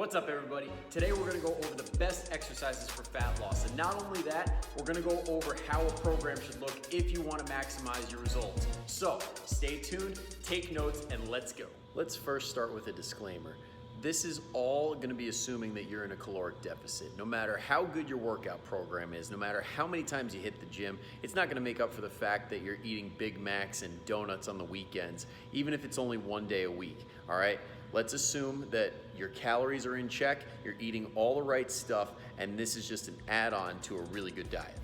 What's up, everybody? Today we're gonna go over the best exercises for fat loss. And not only that, we're gonna go over how a program should look if you wanna maximize your results. So stay tuned, take notes, and let's go. Let's first start with a disclaimer. This is all gonna be assuming that you're in a caloric deficit. No matter how good your workout program is, no matter how many times you hit the gym, it's not gonna make up for the fact that you're eating Big Macs and donuts on the weekends, even if it's only one day a week, all right? Let's assume that your calories are in check, you're eating all the right stuff, and this is just an add-on to a really good diet.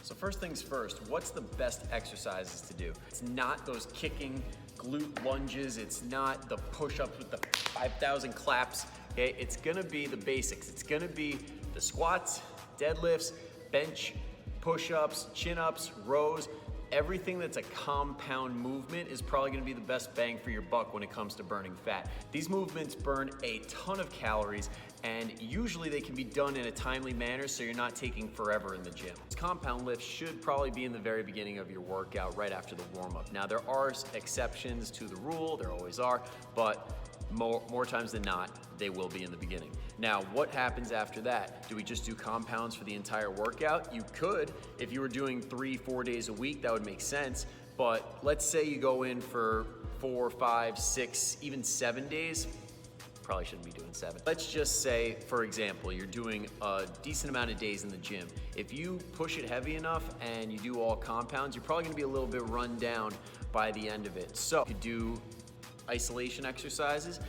So first things first, what's the best exercises to do? It's not those kicking glute lunges, it's not the push-ups with the 5,000 claps, okay? It's gonna be the basics. It's gonna be the squats, deadlifts, bench, push-ups, chin-ups, rows. Everything that's a compound movement is probably gonna be the best bang for your buck when it comes to burning fat. These movements burn a ton of calories, and usually they can be done in a timely manner so you're not taking forever in the gym. Compound lifts should probably be in the very beginning of your workout, right after the warm-up. Now, there are exceptions to the rule, there always are, but more times than not, they will be in the beginning. Now, what happens after that? Do we just do compounds for the entire workout? You could. If you were doing 3-4 days a week, that would make sense. But let's say you go in for 4, 5, 6, even 7 days. Probably shouldn't be doing 7. Let's just say, for example, you're doing a decent amount of days in the gym. If you push it heavy enough and you do all compounds, you're probably gonna be a little bit run down by the end of it. So you do isolation exercises.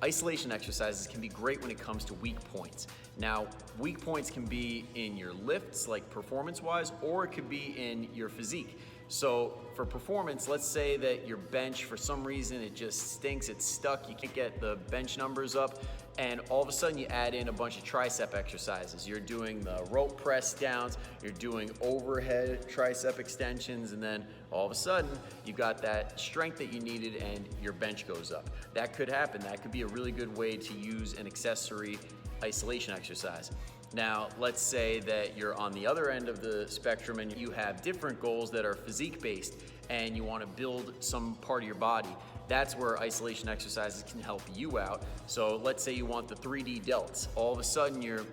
Isolation exercises can be great when it comes to weak points. Now, weak points can be in your lifts, like performance-wise, or it could be in your physique. So for performance, let's say that your bench, for some reason, it just stinks, it's stuck, you can't get the bench numbers up, and all of a sudden you add in a bunch of tricep exercises. You're doing the rope press downs, you're doing overhead tricep extensions, and then all of a sudden you got that strength that you needed and your bench goes up. That could happen. That could be a really good way to use an accessory isolation exercise. Now, let's say that you're on the other end of the spectrum and you have different goals that are physique-based and you want to build some part of your body. That's where isolation exercises can help you out. So let's say you want the 3D delts. All of a sudden you're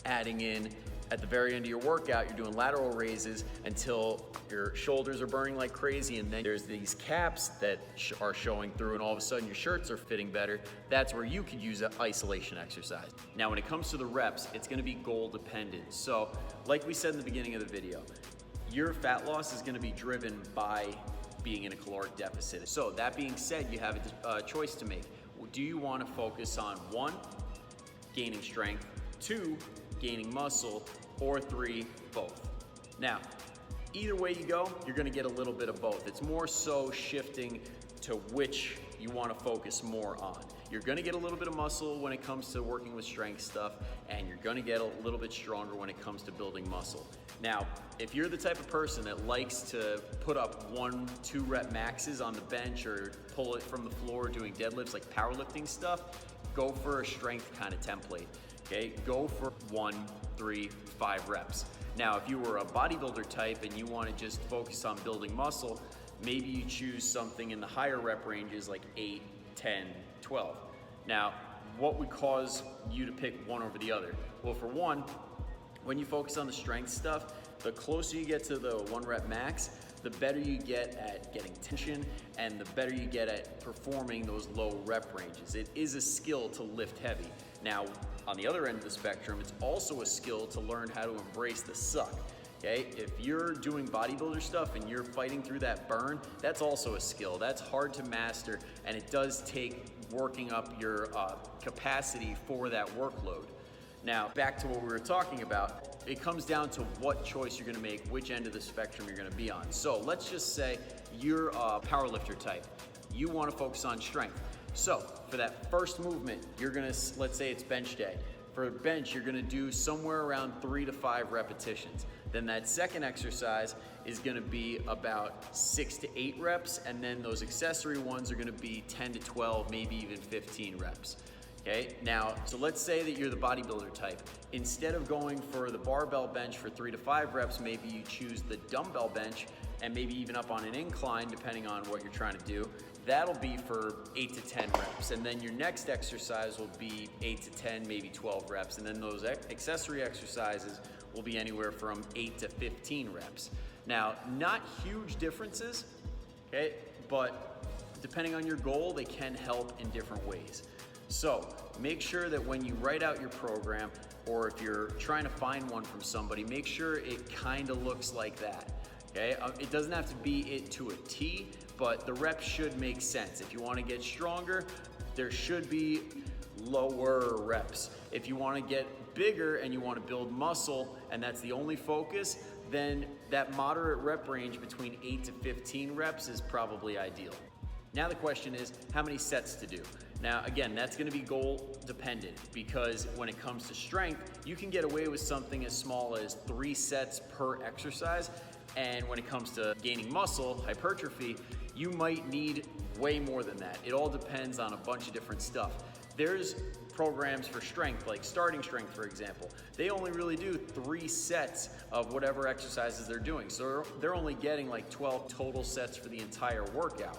adding in, at the very end of your workout, you're doing lateral raises until your shoulders are burning like crazy, and then there's these caps that are showing through, and all of a sudden your shirts are fitting better. That's where you could use an isolation exercise. Now, when it comes to the reps, it's gonna be goal dependent. So, like we said in the beginning of the video, your fat loss is gonna be driven by being in a caloric deficit. So, that being said, you have a choice to make. Do you wanna focus on 1, gaining strength, 2, gaining muscle, or 3, both? Now, either way you go, you're gonna get a little bit of both. It's more so shifting to which you wanna focus more on. You're gonna get a little bit of muscle when it comes to working with strength stuff, and you're gonna get a little bit stronger when it comes to building muscle. Now, if you're the type of person that likes to put up 1-2 rep maxes on the bench or pull it from the floor doing deadlifts, like powerlifting stuff, go for a strength kind of template. Okay, go for 1, 3, 5 reps. Now, if you were a bodybuilder type and you want to just focus on building muscle, maybe you choose something in the higher rep ranges like 8, 10, 12. Now, what would cause you to pick one over the other? Well, for one, when you focus on the strength stuff, the closer you get to the 1 rep max, the better you get at getting tension and the better you get at performing those low rep ranges. It is a skill to lift heavy. Now, on the other end of the spectrum, it's also a skill to learn how to embrace the suck. Okay, if you're doing bodybuilder stuff and you're fighting through that burn, that's also a skill. That's hard to master, and it does take working up your capacity for that workload. Now, back to what we were talking about, it comes down to what choice you're gonna make, which end of the spectrum you're gonna be on. So let's just say you're a powerlifter type. You wanna focus on strength. So for that first movement, you're gonna, let's say it's bench day. For bench, you're gonna do somewhere around 3 to 5 repetitions. Then that second exercise is gonna be about 6 to 8 reps, and then those accessory ones are gonna be 10 to 12, maybe even 15 reps. Okay, now, so let's say that you're the bodybuilder type. Instead of going for the barbell bench for 3 to 5 reps, maybe you choose the dumbbell bench and maybe even up on an incline, depending on what you're trying to do, that'll be for 8 to 10 reps. And then your next exercise will be 8 to 10, maybe 12 reps. And then those accessory exercises will be anywhere from 8 to 15 reps. Now, not huge differences, okay? But depending on your goal, they can help in different ways. So make sure that when you write out your program, or if you're trying to find one from somebody, make sure it kind of looks like that, okay? It doesn't have to be it to a T, but the reps should make sense. If you want to get stronger, there should be lower reps. If you want to get bigger and you want to build muscle, and that's the only focus, then that moderate rep range between 8 to 15 reps is probably ideal. Now the question is, how many sets to do? Now again, that's gonna be goal dependent, because when it comes to strength, you can get away with something as small as 3 sets per exercise. And when it comes to gaining muscle, hypertrophy, you might need way more than that. It all depends on a bunch of different stuff. There's programs for strength, like Starting Strength, for example. They only really do 3 sets of whatever exercises they're doing. So they're only getting like 12 total sets for the entire workout.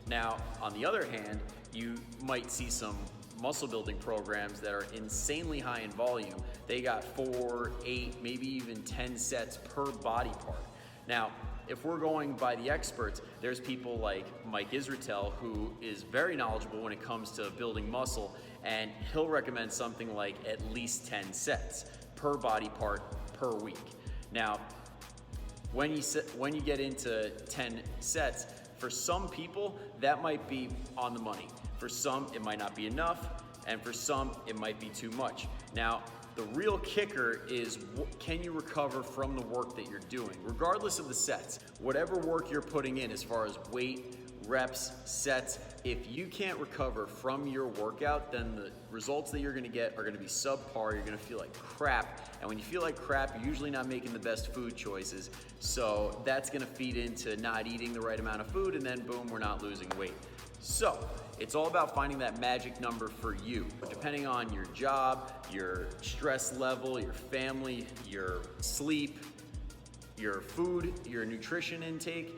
Now, on the other hand, you might see some muscle building programs that are insanely high in volume. They got 4, 8, maybe even 10 sets per body part. Now, if we're going by the experts, there's people like Mike Israetel, who is very knowledgeable when it comes to building muscle, and he'll recommend something like at least 10 sets per body part per week. Now, when you get into 10 sets, for some people, that might be on the money. For some, it might not be enough, and for some, it might be too much. Now, the real kicker is, can you recover from the work that you're doing? Regardless of the sets, whatever work you're putting in as far as weight, reps, sets, if you can't recover from your workout, then the results that you're gonna get are gonna be subpar. You're gonna feel like crap. And when you feel like crap, you're usually not making the best food choices. So that's gonna feed into not eating the right amount of food, and then boom, we're not losing weight. So it's all about finding that magic number for you. Depending on your job, your stress level, your family, your sleep, your food, your nutrition intake,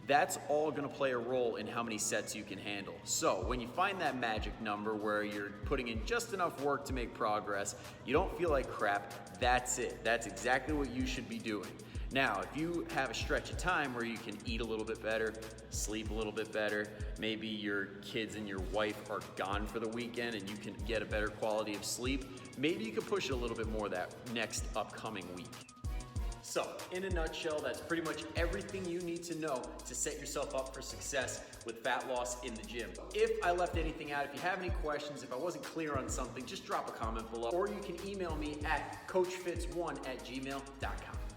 that's all gonna play a role in how many sets you can handle. So when you find that magic number where you're putting in just enough work to make progress, you don't feel like crap, that's it. That's exactly what you should be doing. Now, if you have a stretch of time where you can eat a little bit better, sleep a little bit better, maybe your kids and your wife are gone for the weekend and you can get a better quality of sleep, maybe you can push it a little bit more that next upcoming week. So, in a nutshell, that's pretty much everything you need to know to set yourself up for success with fat loss in the gym. If I left anything out, if you have any questions, if I wasn't clear on something, just drop a comment below, or you can email me at coachfits1@gmail.com.